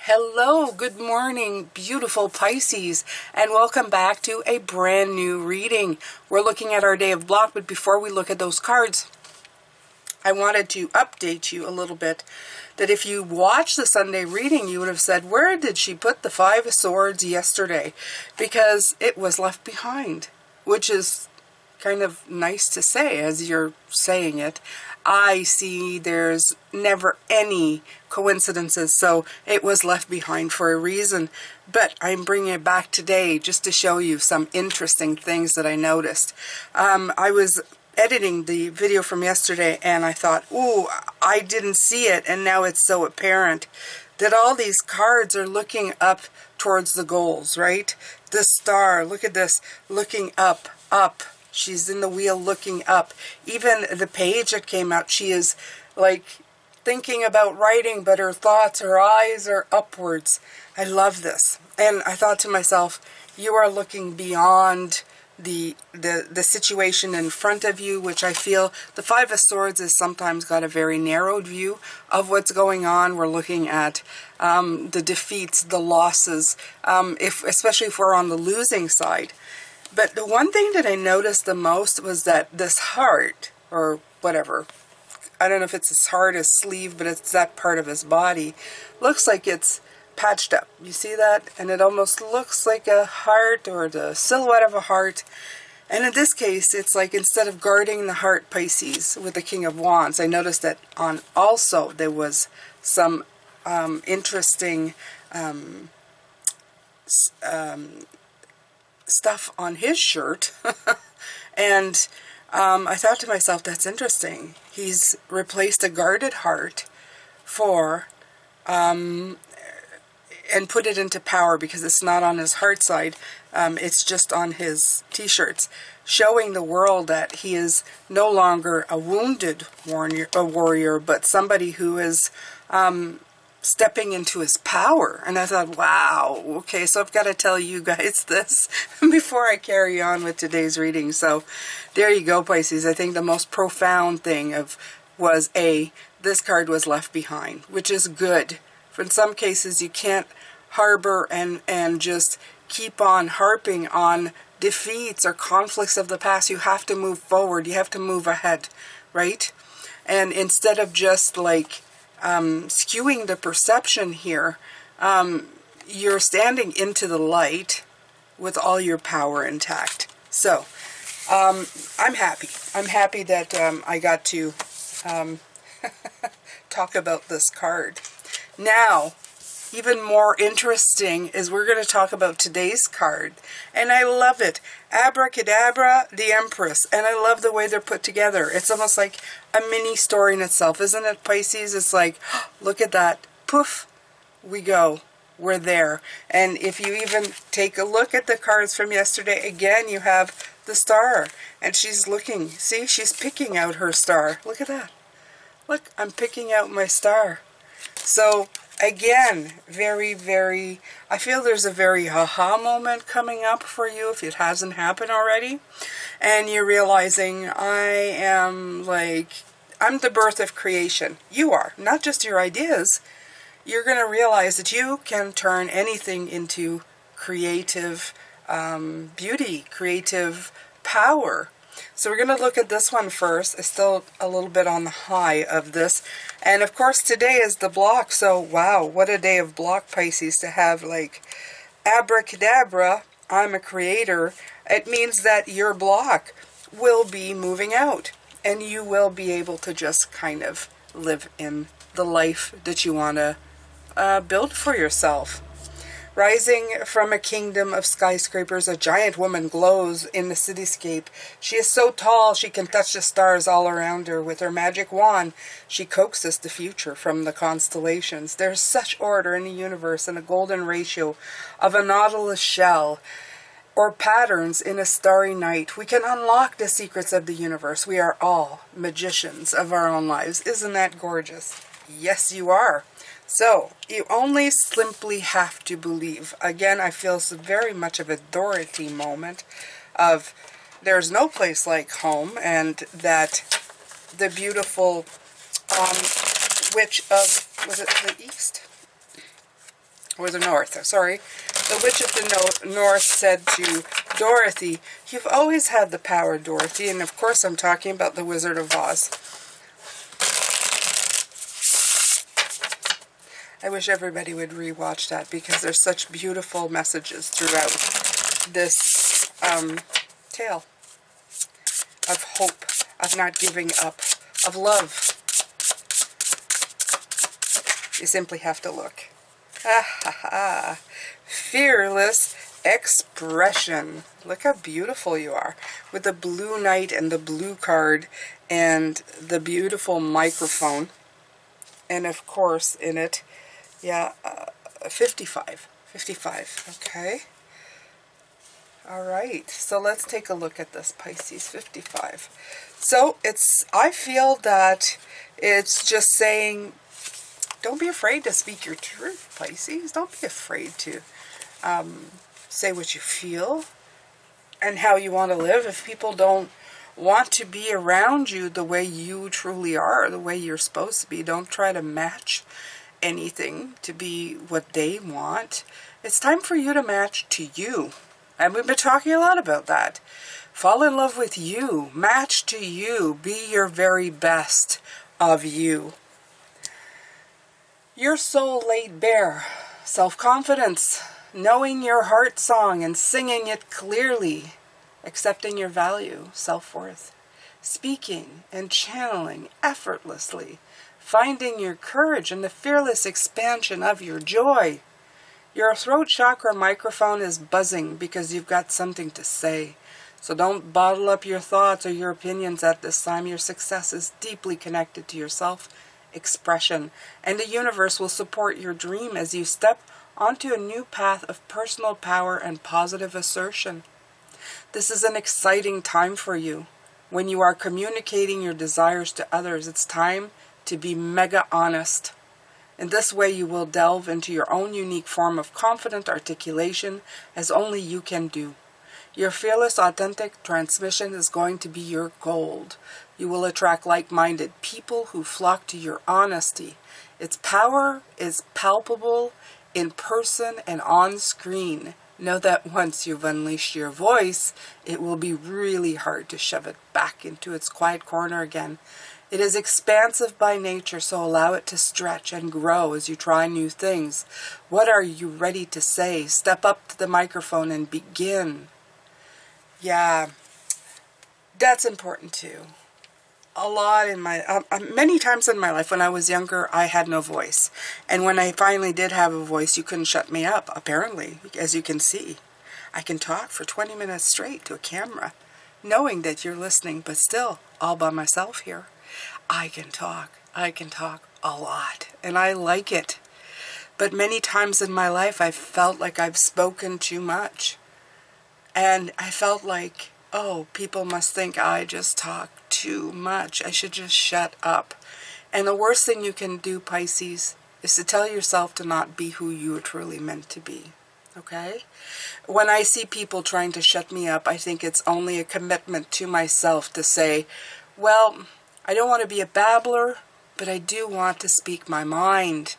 Hello, good morning, beautiful Pisces, and welcome back to a brand new reading. We're looking at our day of block, but before we look at those cards, I wanted to update you a little bit that if you watched the Sunday reading, you would have said, where did she put the Five of Swords yesterday? Because it was left behind, which is kind of nice to say as you're saying it. I see there's never any coincidences, so it was left behind for a reason. But I'm bringing it back today just to show you some interesting things that I noticed. I was editing the video from yesterday and I thought, ooh, I didn't see it, and now it's so apparent that all these cards are looking up towards the goals, right? The star, look at this, looking up, up. She's in the wheel looking up. Even the page that came out, she is like thinking about writing, but her thoughts, her eyes are upwards. I love this. And I thought to myself, you are looking beyond the situation in front of you, which I feel the Five of Swords has sometimes got a very narrowed view of what's going on. We're looking at the defeats, the losses, especially if we're on the losing side. But the one thing that I noticed the most was that this heart, or whatever, I don't know if it's his heart, his sleeve, but it's that part of his body, looks like it's patched up. You see that? And it almost looks like a heart or the silhouette of a heart. And in this case, it's like instead of guarding the heart, Pisces, with the King of Wands, I noticed that on also there was some interesting stuff on his shirt. And I thought to myself, that's interesting. He's replaced a guarded heart for and put it into power, because it's not on his heart side, it's just on his t-shirts, showing the world that he is no longer a wounded warrior, but somebody who is stepping into his power. And I thought, wow, okay, so I've got to tell you guys this before I carry on with today's reading. So there you go, Pisces. I think the most profound thing was this card was left behind, which is good. For in some cases, you can't harbor and just keep on harping on defeats or conflicts of the past. You have to move forward. You have to move ahead, right? And instead of just like skewing the perception here, you're standing into the light with all your power intact. So I'm happy. I'm happy that I got to talk about this card. Now, even more interesting is we're going to talk about today's card, and I love it. Abracadabra, the Empress, and I love the way they're put together. It's almost like a mini story in itself, isn't it, Pisces? It's like, look at that. Poof, we go. We're there. And if you even take a look at the cards from yesterday, again, you have the star, and she's looking. See, she's picking out her star. Look at that. Look, I'm picking out my star. So, again, very, very, I feel there's a very aha moment coming up for you if it hasn't happened already. And you're realizing I'm the birth of creation. You are, not just your ideas. You're going to realize that you can turn anything into creative beauty, creative power. So we're going to look at this one first. It's still a little bit on the high of this. And of course today is the block. So wow, what a day of block, Pisces, to have like abracadabra, I'm a creator. It means that your block will be moving out. And you will be able to just kind of live in the life that you want to build for yourself. Rising from a kingdom of skyscrapers, a giant woman glows in the cityscape. She is so tall she can touch the stars all around her. With her magic wand, she coaxes the future from the constellations. There is such order in the universe and a golden ratio of a nautilus shell or patterns in a starry night. We can unlock the secrets of the universe. We are all magicians of our own lives. Isn't that gorgeous? Yes, you are. So, you only simply have to believe. Again, I feel it's very much of a Dorothy moment of there's no place like home, and that the beautiful witch of, was it the East? or the North, sorry. The Witch of the North said to Dorothy, "You've always had the power, Dorothy." And of course I'm talking about the Wizard of Oz. I wish everybody would rewatch that, because there's such beautiful messages throughout this tale of hope, of not giving up, of love. You simply have to look. Ha ha ha. Fearless expression. Look how beautiful you are. With the blue knight and the blue card and the beautiful microphone. And of course in it, yeah, 55. 55, okay. Alright, so let's take a look at this, Pisces 55. So I feel that it's just saying, don't be afraid to speak your truth, Pisces. Don't be afraid to say what you feel and how you want to live. If people don't want to be around you the way you truly are, the way you're supposed to be, don't try to match anything to be what they want. It's time for you to match to you. And we've been talking a lot about that. Fall in love with you. Match to you. Be your very best of you. Your soul laid bare. Self-confidence. Knowing your heart song and singing it clearly. Accepting your value. Self-worth. Speaking and channeling effortlessly. Finding your courage and the fearless expansion of your joy. Your throat chakra microphone is buzzing because you've got something to say. So don't bottle up your thoughts or your opinions at this time. Your success is deeply connected to your self-expression. And the universe will support your dream as you step onto a new path of personal power and positive assertion. This is an exciting time for you. When you are communicating your desires to others, it's time to be mega honest. In this way, you will delve into your own unique form of confident articulation as only you can do. Your fearless, authentic transmission is going to be your gold. You will attract like-minded people who flock to your honesty. Its power is palpable in person and on screen. Know that once you've unleashed your voice, it will be really hard to shove it back into its quiet corner again. It is expansive by nature, so allow it to stretch and grow as you try new things. What are you ready to say? Step up to the microphone and begin. Yeah, that's important too. A lot in my, many times in my life when I was younger, I had no voice. And when I finally did have a voice, you couldn't shut me up, apparently, as you can see. I can talk for 20 minutes straight to a camera, knowing that you're listening, but still all by myself here. I can talk a lot, and I like it. But many times in my life, I felt like I've spoken too much. And I felt like, oh, people must think I just talk too much. I should just shut up. And the worst thing you can do, Pisces, is to tell yourself to not be who you are truly meant to be. Okay? When I see people trying to shut me up, I think it's only a commitment to myself to say, well, I don't want to be a babbler, but I do want to speak my mind.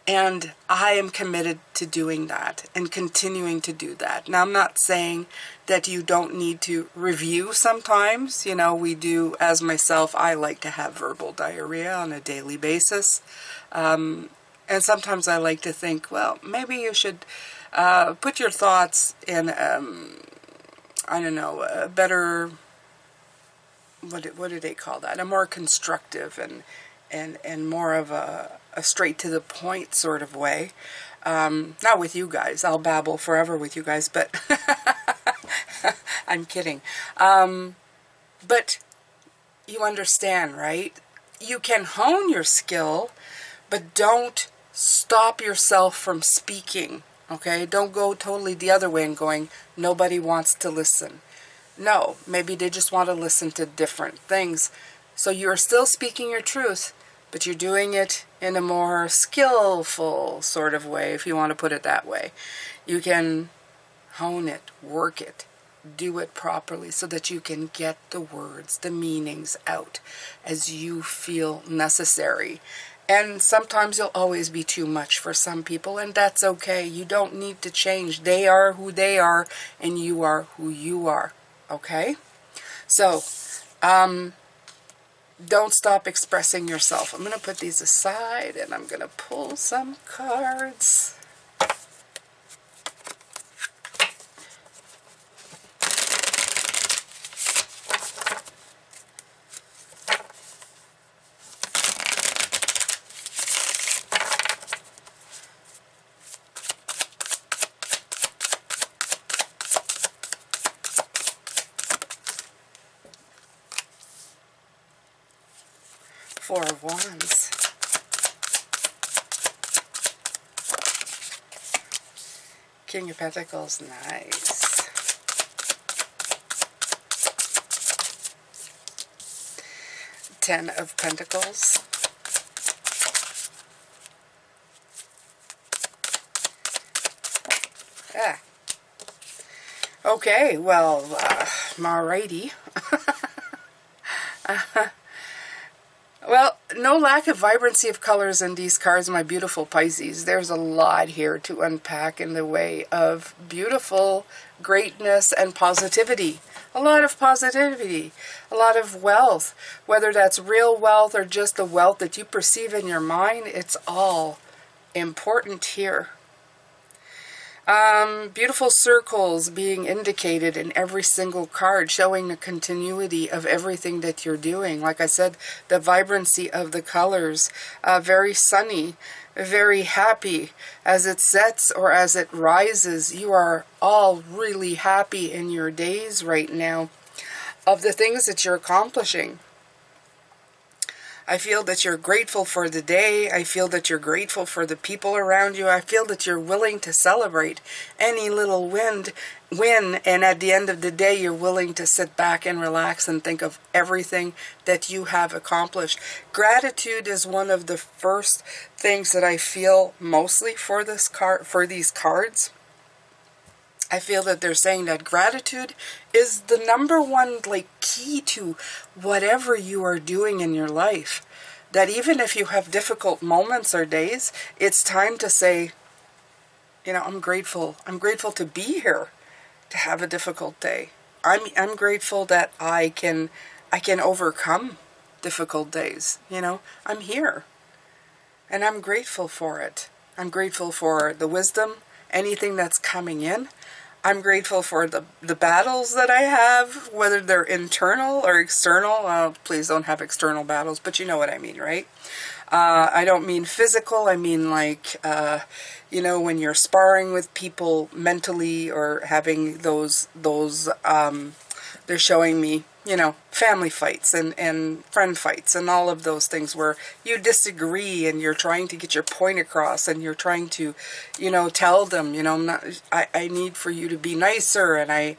And I am committed to doing that and continuing to do that. Now, I'm not saying that you don't need to review sometimes. You know, we do, as myself, I like to have verbal diarrhea on a daily basis. And sometimes I like to think, well, maybe you should put your thoughts in, I don't know, a better, what do they call that? A more constructive and more of a straight to the point sort of way. Not with you guys. I'll babble forever with you guys, but I'm kidding. But you understand, right? You can hone your skill, but don't stop yourself from speaking, okay? Don't go totally the other way and going, nobody wants to listen. No, maybe they just want to listen to different things. So you're still speaking your truth, but you're doing it in a more skillful sort of way, if you want to put it that way. You can hone it, work it, do it properly so that you can get the words, the meanings out as you feel necessary. And sometimes you'll always be too much for some people, and that's okay. You don't need to change. They are who they are, and you are who you are. Okay? So, don't stop expressing yourself. I'm going to put these aside, and I'm going to pull some cards. Four of Wands. King of Pentacles, nice. Ten of Pentacles. Ah. Okay, well, alrighty. Well, no lack of vibrancy of colors in these cards, my beautiful Pisces. There's a lot here to unpack in the way of beautiful greatness and positivity. A lot of positivity, a lot of wealth. Whether that's real wealth or just the wealth that you perceive in your mind, it's all important here. Beautiful circles being indicated in every single card, showing the continuity of everything that you're doing. Like I said, the vibrancy of the colors, very sunny, very happy. As it sets or as it rises, you are all really happy in your days right now of the things that you're accomplishing. I feel that you're grateful for the day. I feel that you're grateful for the people around you. I feel that you're willing to celebrate any little win, and at the end of the day, you're willing to sit back and relax and think of everything that you have accomplished. Gratitude is one of the first things that I feel mostly for this card, for these cards. I feel that they're saying that gratitude is the number one key to whatever you are doing in your life. That even if you have difficult moments or days, it's time to say, you know, I'm grateful. I'm grateful to be here, to have a difficult day. I'm grateful that I can overcome difficult days. You know, I'm here, and I'm grateful for it. I'm grateful for the wisdom, anything that's coming in. I'm grateful for the battles that I have, whether they're internal or external. Please don't have external battles, but you know what I mean, right? I don't mean physical. I mean you know, when you're sparring with people mentally or having those they're showing me, you know, family fights and friend fights and all of those things where you disagree and you're trying to get your point across and you're trying to, you know, tell them, you know, I need for you to be nicer, and I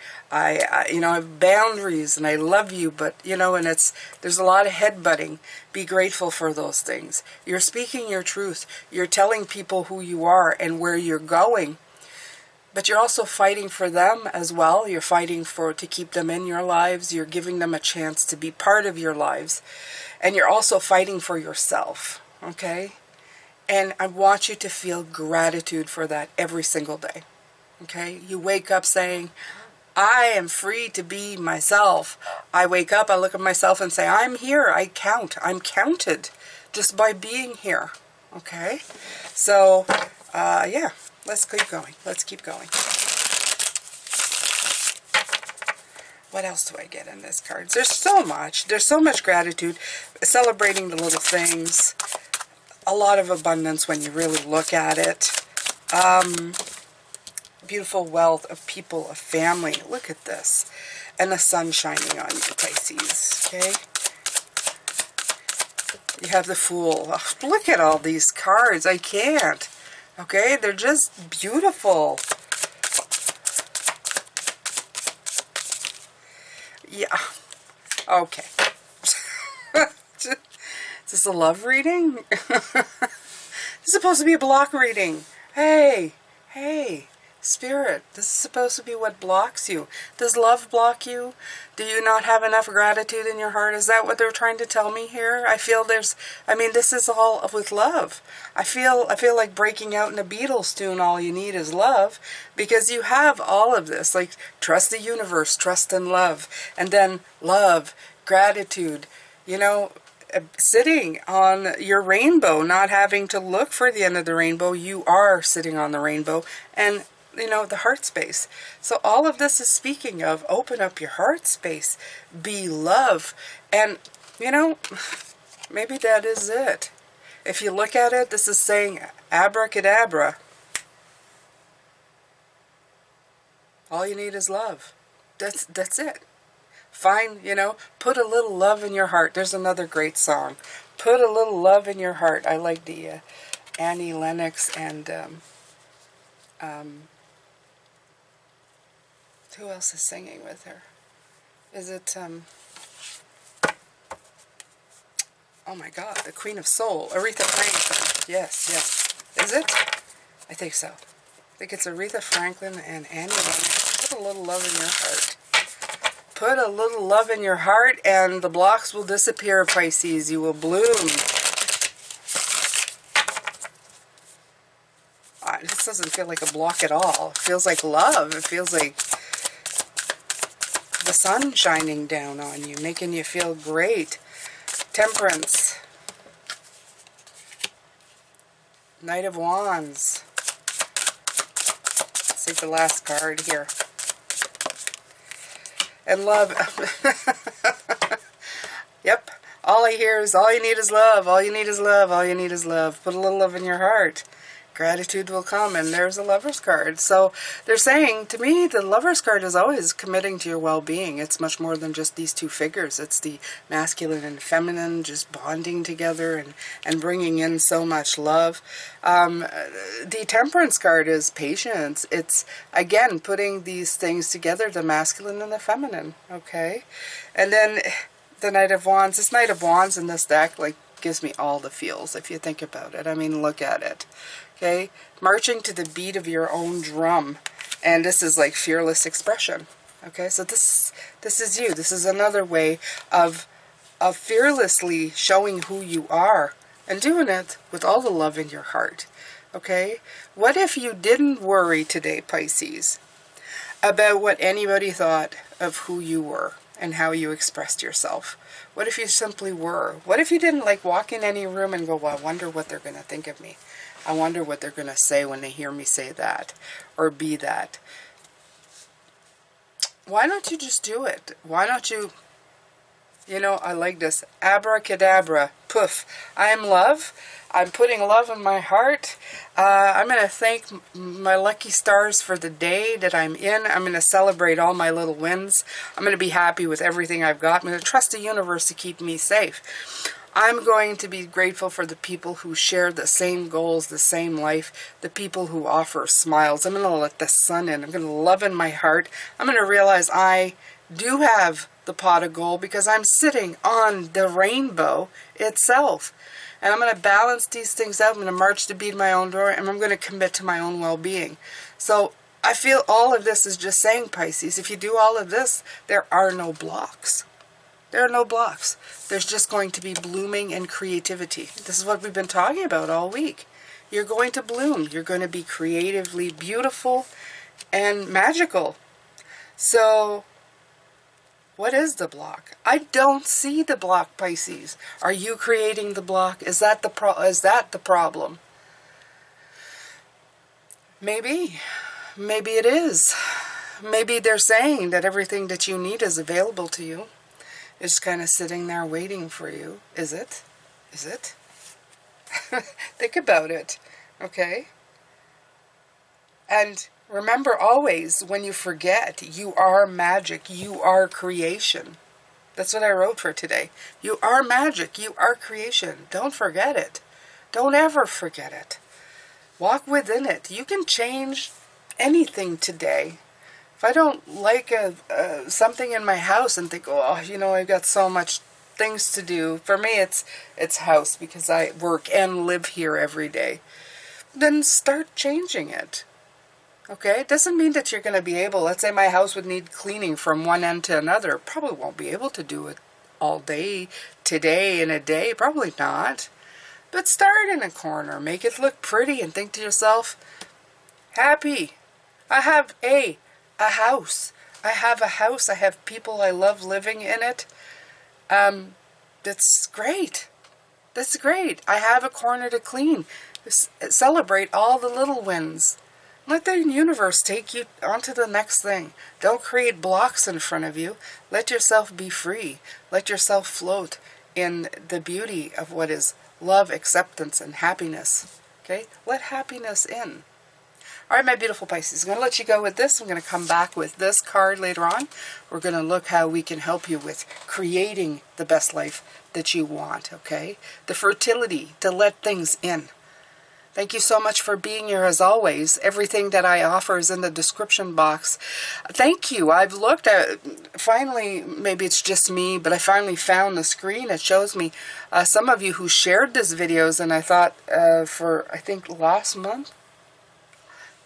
you know, I have boundaries and I love you, but, you know, and there's a lot of headbutting. Be grateful for those things. You're speaking your truth. You're telling people who you are and where you're going. But you're also fighting for them as well. You're fighting to keep them in your lives. You're giving them a chance to be part of your lives. And you're also fighting for yourself, okay? And I want you to feel gratitude for that every single day, okay? You wake up saying, I am free to be myself. I wake up, I look at myself and say, I'm here, I count. I'm counted just by being here, okay? So, yeah. Let's keep going. Let's keep going. What else do I get in this card? There's so much. There's so much gratitude. Celebrating the little things. A lot of abundance when you really look at it. Beautiful wealth of people, of family. Look at this. And the sun shining on you, Pisces. Okay? You have the Fool. Oh, look at all these cards. I can't. Okay, they're just beautiful. Yeah. Okay. Is this a love reading? This is supposed to be a block reading. Hey, Spirit, this is supposed to be what blocks you. Does love block you? Do you not have enough gratitude in your heart? Is that what they're trying to tell me here? I feel this is all with love. I feel like breaking out in a Beatles tune, All You Need Is Love, because you have all of this, like trust the universe, trust and love, and then love, gratitude, sitting on your rainbow, not having to look for the end of the rainbow. You are sitting on the rainbow, and the heart space. So all of this is speaking of open up your heart space, be love. And, maybe that is it. If you look at it, this is saying abracadabra. All you need is love. That's it. Find, put a little love in your heart. There's another great song. Put a little love in your heart. I like the Annie Lennox and who else is singing with her? Is it, oh my God, the Queen of Soul, Aretha Franklin. Yes. Is it? I think so. I think it's Aretha Franklin and Annie Lennox. Put a little love in your heart. Put a little love in your heart and the blocks will disappear, Pisces. You will bloom. This doesn't feel like a block at all. It feels like love. It feels like the sun shining down on you, making you feel great. Temperance. Knight of Wands. Let's take the last card here. And love. Yep. All I hear is all you need is love. All you need is love. All you need is love. Put a little love in your heart. Gratitude will come, and there's a Lover's card. So they're saying, to me, the Lover's card is always committing to your well-being. It's much more than just these two figures. It's the masculine and feminine just bonding together and bringing in so much love. The Temperance card is patience. It's, again, putting these things together, the masculine and the feminine, okay? And then the Knight of Wands. This Knight of Wands in this deck, gives me all the feels, if you think about it. I mean, look at it. Okay, marching to the beat of your own drum, and this is like fearless expression. Okay, so this is you. This is another way of fearlessly showing who you are and doing it with all the love in your heart. Okay, what if you didn't worry today, Pisces, about what anybody thought of who you were and how you expressed yourself? What if you simply were? What if you didn't walk in any room and go, well, I wonder what they're going to think of me. I wonder what they're going to say when they hear me say that or be that. Why don't you just do it? Why don't you, I like this. Abracadabra, poof. I am love. I'm putting love in my heart. I'm going to thank my lucky stars for the day that I'm in. I'm going to celebrate all my little wins. I'm going to be happy with everything I've got. I'm going to trust the universe to keep me safe. I'm going to be grateful for the people who share the same goals, the same life, the people who offer smiles. I'm going to let the sun in. I'm going to love in my heart. I'm going to realize I do have the pot of gold because I'm sitting on the rainbow itself. And I'm going to balance these things out. I'm going to march to beat my own door, and I'm going to commit to my own well-being. So I feel all of this is just saying, Pisces, if you do all of this, there are no blocks. There are no blocks. There's just going to be blooming and creativity. This is what we've been talking about all week. You're going to bloom. You're going to be creatively beautiful and magical. So, what is the block? I don't see the block, Pisces. Are you creating the block? Is that the problem? Maybe. Maybe it is. Maybe they're saying that everything that you need is available to you. It's kind of sitting there waiting for you. Is it? Is it? Think about it, okay? And remember always, when you forget, you are magic. You are creation. That's what I wrote for today. You are magic. You are creation. Don't forget it. Don't ever forget it. Walk within it. You can change anything today. If I don't like something in my house and think, oh, I've got so much things to do. For me, it's house because I work and live here every day. Then start changing it. Okay, it doesn't mean that you're going to be able, let's say my house would need cleaning from one end to another. Probably won't be able to do it all day, today, in a day. Probably not. But start in a corner. Make it look pretty and think to yourself, happy. I have a house. I have a house. I have people I love living in it. That's great. That's great. I have a corner to clean. Celebrate all the little wins. Let the universe take you on to the next thing. Don't create blocks in front of you. Let yourself be free. Let yourself float in the beauty of what is love, acceptance, and happiness. Okay? Let happiness in. All right, my beautiful Pisces, I'm going to let you go with this. I'm going to come back with this card later on. We're going to look how we can help you with creating the best life that you want, okay? The fertility to let things in. Thank you so much for being here as always. Everything that I offer is in the description box. Thank you. I've looked at, finally, maybe it's just me, but I finally found the screen. It shows me some of you who shared these videos, and I thought for, I think, last month.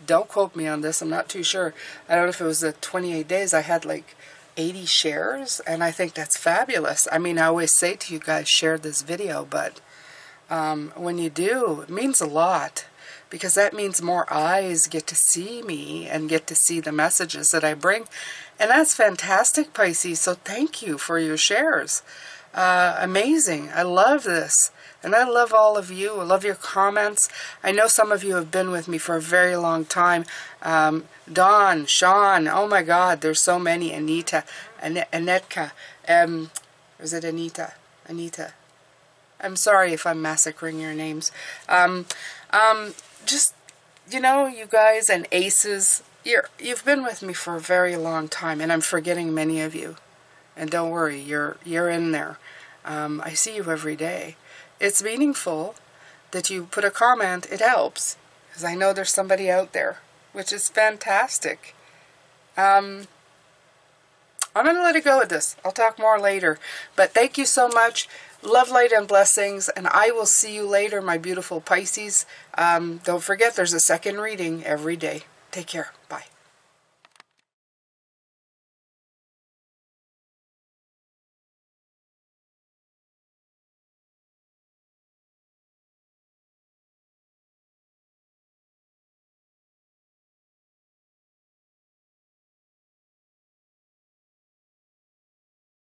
Don't quote me on this. I'm not too sure. I don't know if it was the 28 days. I had like 80 shares, and I think that's fabulous. I mean, I always say to you guys, share this video, but when you do, it means a lot, because that means more eyes get to see me and get to see the messages that I bring. And that's fantastic, Pisces. So thank you for your shares. Amazing. I love this. And I love all of you. I love your comments. I know some of you have been with me for a very long time. Dawn, Sean, oh my God, there's so many. Anita, Anetka, is it Anita? Anita. I'm sorry if I'm massacring your names. Just, you know, you guys and aces, you've been with me for a very long time, and I'm forgetting many of you. And don't worry, you're in there. I see you every day. It's meaningful that you put a comment. It helps, because I know there's somebody out there, which is fantastic. I'm going to let it go with this. I'll talk more later. But thank you so much. Love, light, and blessings. And I will see you later, my beautiful Pisces. Don't forget, there's a second reading every day. Take care. Bye.